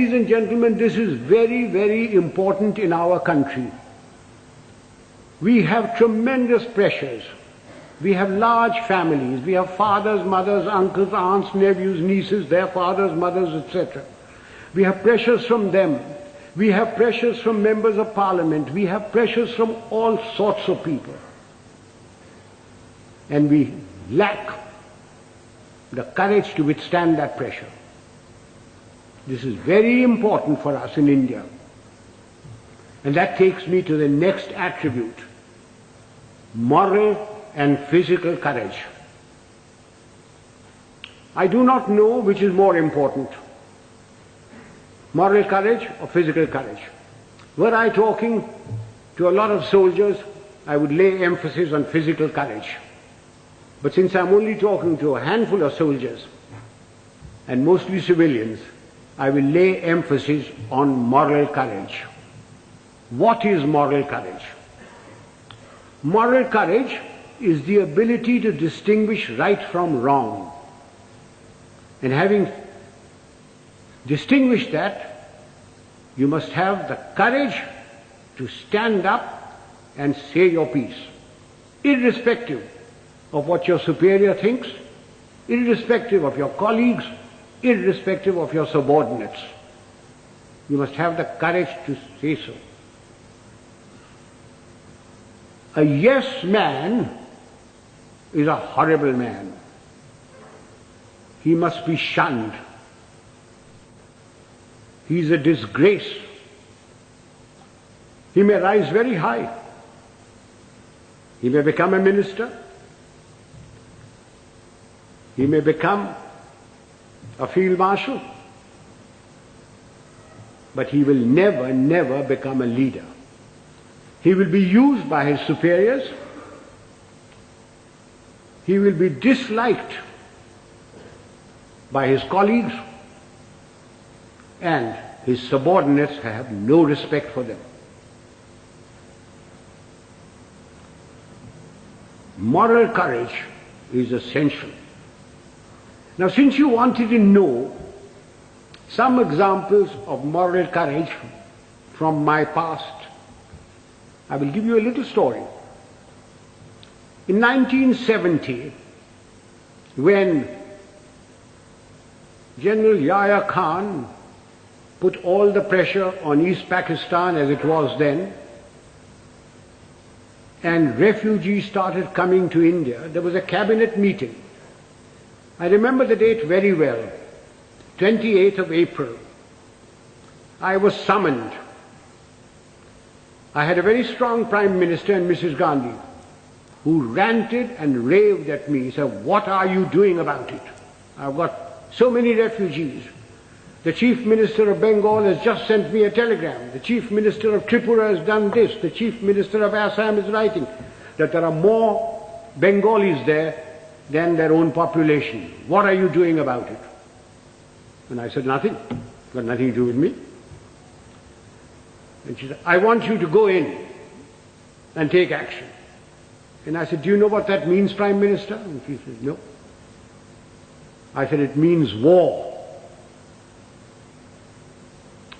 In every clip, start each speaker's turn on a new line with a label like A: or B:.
A: Ladies and gentlemen, this is very, very important in our country. We have tremendous pressures. We have large families. We have fathers, mothers, uncles, aunts, nephews, nieces, their fathers, mothers, etc. We have pressures from them. We have pressures from members of parliament. We have pressures from all sorts of people. And we lack the courage to withstand that pressure. This is very important for us in India. And that takes me to the next attribute: moral and physical courage. I do not know which is more important, moral courage or physical courage. Were I talking to a lot of soldiers, I would lay emphasis on physical courage. But since I'm only talking to a handful of soldiers, and mostly civilians, I will lay emphasis on moral courage. What is moral courage? Moral courage is the ability to distinguish right from wrong. And having distinguished that, you must have the courage to stand up and say your piece, irrespective of what your superior thinks, irrespective of your colleagues, irrespective of your subordinates. You must have the courage to say so. A yes man is a horrible man. He must be shunned. He is a disgrace. He may rise very high. He may become a minister. He may become a field marshal. But he will never, never become a leader. He will be used by his superiors. He will be disliked by his colleagues, and his subordinates have no respect for them. Moral courage is essential. Now, since you wanted to know some examples of moral courage from my past, I will give you a little story. In 1970, when General Yahya Khan put all the pressure on East Pakistan as it was then, and refugees started coming to India, there was a cabinet meeting. I remember the date very well, 28th of April. I was summoned. I had a very strong Prime Minister and Mrs. Gandhi, who ranted and raved at me, said, "What are you doing about it? I've got so many refugees. The Chief Minister of Bengal has just sent me a telegram. The Chief Minister of Tripura has done this. The Chief Minister of Assam is writing that there are more Bengalis there than their own population. What are you doing about it?" And I said, "Nothing. Got nothing to do with me." And she said, "I want you to go in and take action." And I said, "Do you know what that means, Prime Minister?" And she said, "No." I said, "It means war."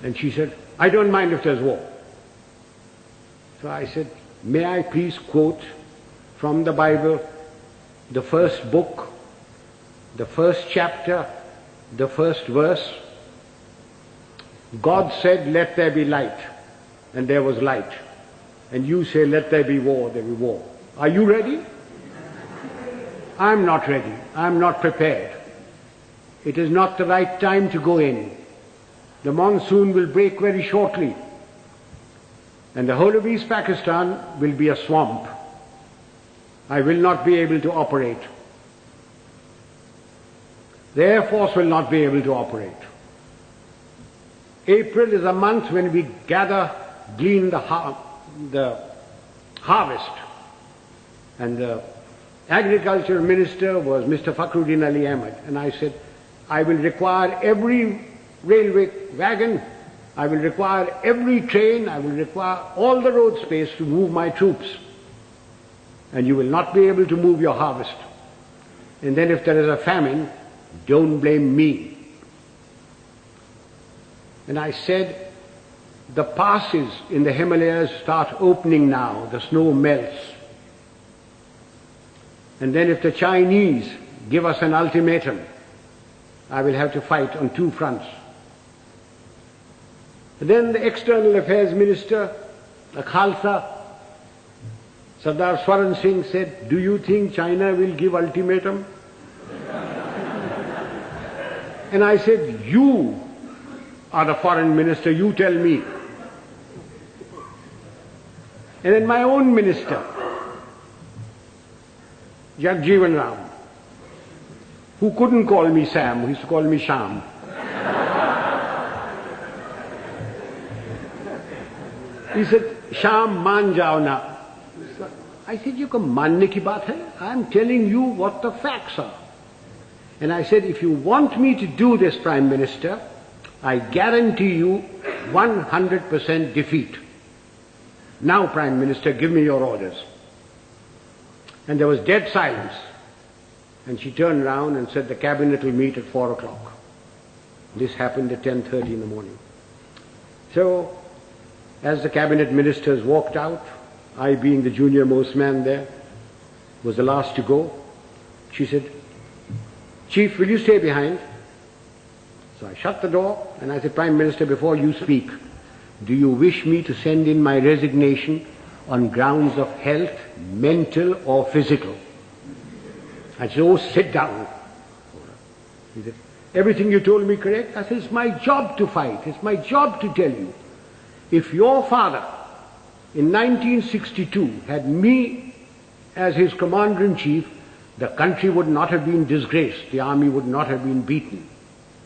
A: And she said, "I don't mind if there's war." So I said, "May I please quote from the Bible, the first book, the first chapter, the first verse? God said, 'Let there be light,' and there was light. And you say, 'Let there be war,' there be war. Are you ready?" I'm not ready. I'm not prepared. It is not the right time to go in. The monsoon will break very shortly, and the whole of East Pakistan will be a swamp. I will not be able to operate. The Air Force will not be able to operate. April is a month when we glean the harvest. And the Agriculture Minister was Mr. Fakhruddin Ali Ahmed. And I said, "I will require every railway wagon, I will require every train, I will require all the road space to move my troops. And you will not be able to move your harvest. And then if there is a famine, don't blame me." And I said, the passes in the Himalayas start opening now, the snow melts. And then if the Chinese give us an ultimatum, I will have to fight on two fronts. And then the External Affairs Minister, the Khalsa, Sardar Swaran Singh said, do you think China will give ultimatum? And I said, you are the foreign minister, you tell me. And then my own minister, Jagjeevan Ram, who couldn't call me Sam, who used to call me Sham. He said, Sham, maan jao na. I said, you can manne ki baat hai? I'm telling you what the facts are. And I said, if you want me to do this, Prime Minister, I guarantee you 100% defeat. Now, Prime Minister, give me your orders. And there was dead silence. And she turned round and said, the cabinet will meet at 4 o'clock. This happened at 10:30 in the morning. So, as the cabinet ministers walked out, I being the junior most man there, was the last to go, she said, Chief, will you stay behind? So I shut the door and I said, Prime Minister, before you speak, do you wish me to send in my resignation on grounds of health, mental or physical? I said, oh, sit down. He said, everything you told me correct? I said, it's my job to fight. It's my job to tell you. If your father in 1962 had me as his commander-in-chief, the country would not have been disgraced. The army would not have been beaten.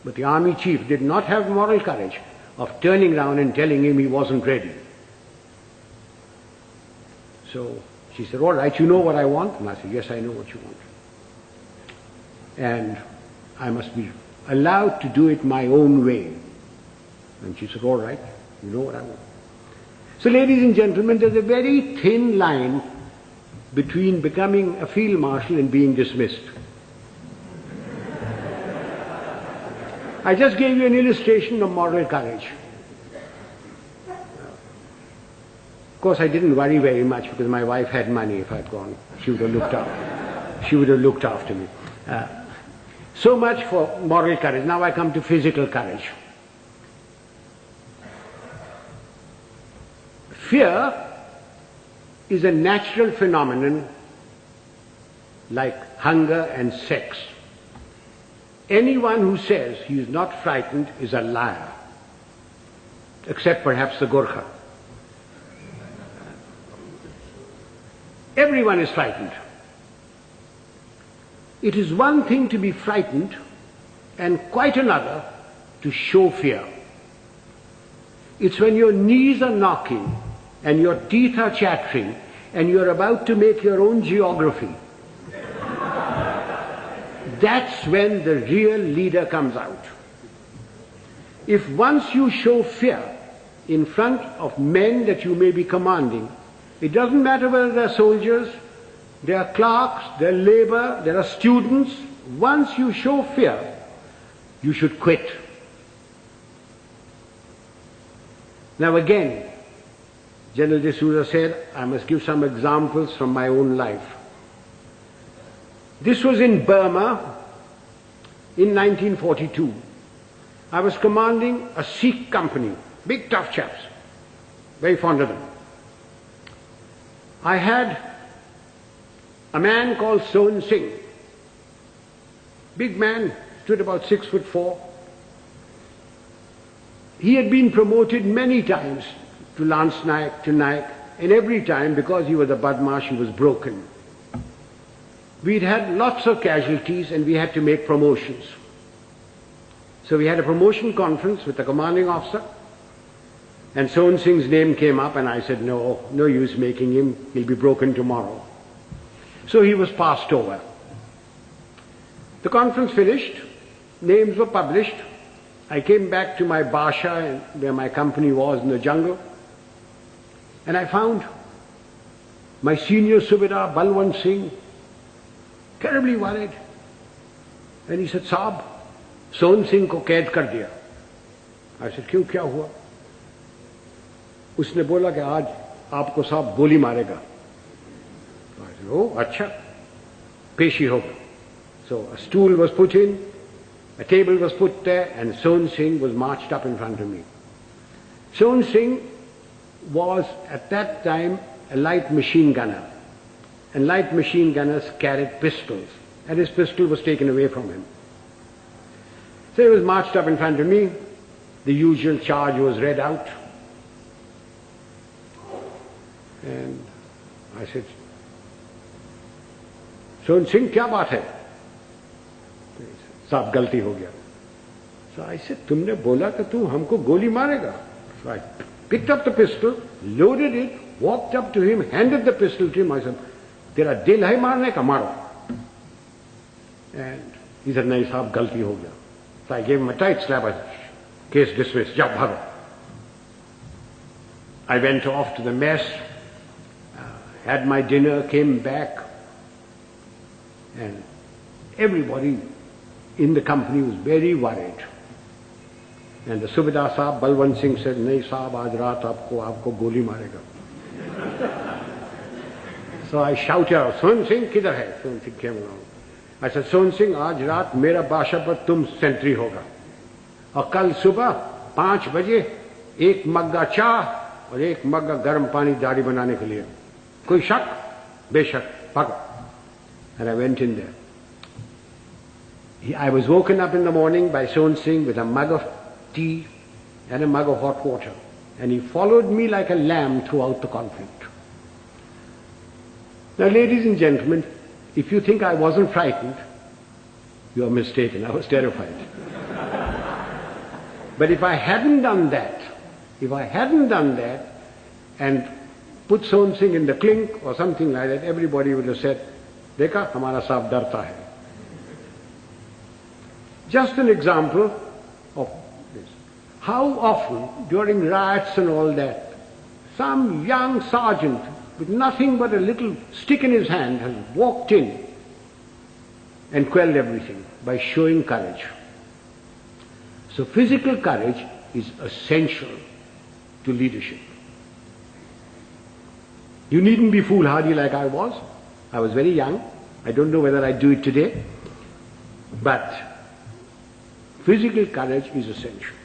A: But the army chief did not have moral courage of turning around and telling him he wasn't ready. So she said, all right, you know what I want? And I said, yes, I know what you want. And I must be allowed to do it my own way. And she said, all right, you know what I want. So ladies and gentlemen, there's a very thin line between becoming a field marshal and being dismissed. I just gave you an illustration of moral courage. Of course, I didn't worry very much because my wife had money. If I'd gone, she would have looked after. She would have looked after me. So much for moral courage. Now I come to physical courage. Fear is a natural phenomenon like hunger and sex. Anyone who says he is not frightened is a liar, except perhaps the Gorkha. Everyone is frightened. It is one thing to be frightened and quite another to show fear. It's when your knees are knocking and your teeth are chattering and you're about to make your own geography. That's when the real leader comes out. If once you show fear in front of men that you may be commanding, it doesn't matter whether they're soldiers, they're clerks, they're labor, there are students, once you show fear, you should quit. Now again, General D'Souza said, I must give some examples from my own life. This was in Burma in 1942. I was commanding a Sikh company, big tough chaps, very fond of them. I had a man called Sohan Singh, big man, stood about 6'4". He had been promoted many times to Lance Naik, to Naik, and every time, because he was a Badmash, he was broken. We'd had lots of casualties and we had to make promotions. So we had a promotion conference with the commanding officer, and Sohan Singh's name came up and I said, no use making him, he'll be broken tomorrow. So he was passed over. The conference finished, names were published. I came back to my Basha, where my company was in the jungle, and I found my senior Subedar, Balwant Singh, terribly worried. And he said, Saab, Sohan Singh ko kaid kar diya. I said, क्यों, क्या हुआ? उसने बोला कि आज आपको साहब गोली मारेगा. I said, oh, अच्छा, पेशी होगा. So a stool was put in, a table was put there, and Son Singh was marched up in front of me. Son Singh was at that time a light machine gunner, and light machine gunners carried pistols, and his pistol was taken away from him. So he was marched up in front of me. The usual charge was read out, and I said, Son Singh, क्या बात है? साहब गलती हो गया. So I said, तुमने बोला कि तू हमको गोली मारेगा. So I picked up the pistol, loaded it, walked up to him, handed the pistol to him. I said, तेरा दिल है मारने का, मारो. And he said, नहीं साहब गलती हो गया. So I gave him a tight slap. I said, case dismissed, जाओ भागो. I went off to the mess, had my dinner, came back, and everybody in the company was very worried. And the Subedar Sahab, Balwant Singh said, नहीं साहब आज रात आपको गोली मारेगा. So I shouted out, Son Singh किधर है? Son Singh came along. I said, Son Singh आज रात मेरा बाशा पर तुम सेंट्री होगा, और कल सुबह 5 बजे 1 मग्गा चाह और 1 मग्गा गर्म पानी दाढ़ी बनाने के लिए. कोई शक? बेशक, भागो. And I went in there. I was woken up in the morning by Son Singh with a mug of tea and a mug of hot water, and he followed me like a lamb throughout the conflict. Now, ladies and gentlemen, if you think I wasn't frightened, you are mistaken. I was terrified. But if I hadn't done that, and put Son Singh in the clink or something like that, everybody would have said, देखा हमारा साहब डरता है. Just an example of this. How often during riots and all that, some young sergeant with nothing but a little stick in his hand has walked in and quelled everything by showing courage. So physical courage is essential to leadership. You needn't be foolhardy like I was. I was very young. I don't know whether I do it today. But physical courage is essential.